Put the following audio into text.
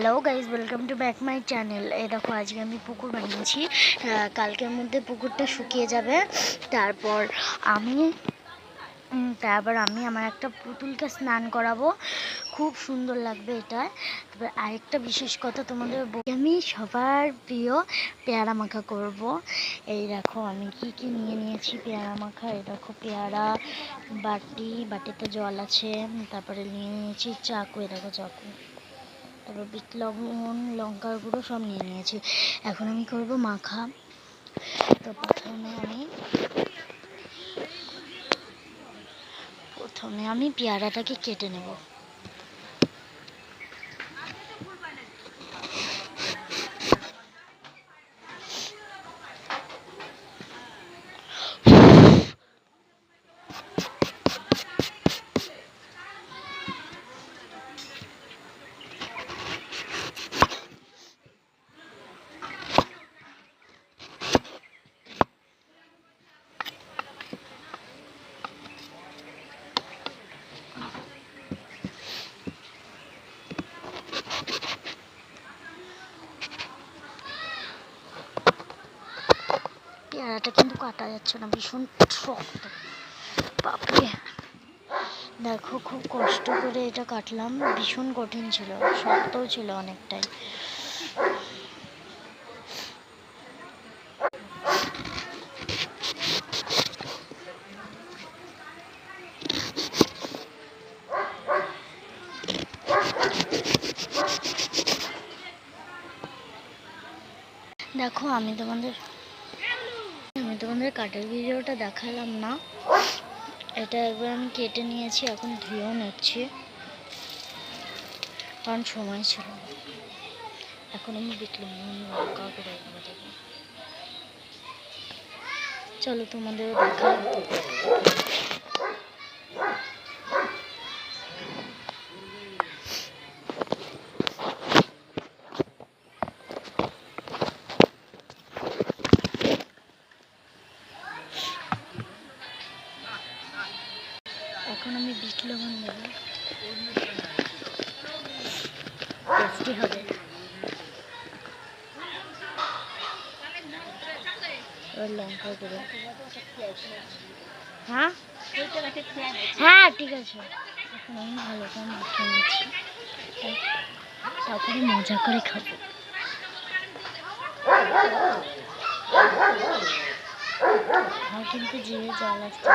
Hello guys, welcome to back my channel. এই দেখো, আজকে আমি পুকুর বানিয়েছি। কালকের মধ্যে পুকুরটা শুকিয়ে যাবে। তারপর আমি আমার একটা পুতুলকে স্নান করাবো। খুব সুন্দর লাগবে এটা। তারপর আরেকটা বিশেষ কথা তোমাদের আমি সবার প্রিয় পেয়ারা মাখা করব। এই দেখো আমি কি নিয়ে নিয়েছি পেয়ারা মাখা। এই দেখো পেয়ারা, বাটিতে জল আছে। তারপরে নিয়ে নিয়েছি চাকু। এই দেখো চাকু, তারপর বিট লবণ, লঙ্কার গুঁড়ো সব নিয়ে নিয়েছি। এখন আমি করব মাখা। তো প্রথমে আমি পেয়ারাটাকে কেটে নেব। পেয়ারাটা কিন্তু কাটা যাচ্ছে না, ভীষণ শক্ত। বাপরে, দেখো খুব কষ্ট করে এটা কাটলাম। ভীষণ কঠিন ছিল, শক্তও ছিল অনেকটাই। দেখো আমি তোমাদের কাটার ভিডিওটা দেখালাম না। এটা একবার আমি কেটে নিয়েছি, এখন ধুয়েও নিচ্ছি, কারণ সময় ছিল না। এখন আমি বিটলুম লঙ্কা করে দেবো। চলো তোমাদেরও দেখা। এখন আমি বিট লবণ দেবো, টেস্টি হবে। লঙ্কা গুঁড়ো, হ্যাঁ ঠিক আছে। এখন আমি ভালো করে মাখিয়ে নিচ্ছি, তারপরে মজা করে খাবো। আমার কিন্তু জিভে জল আসছে।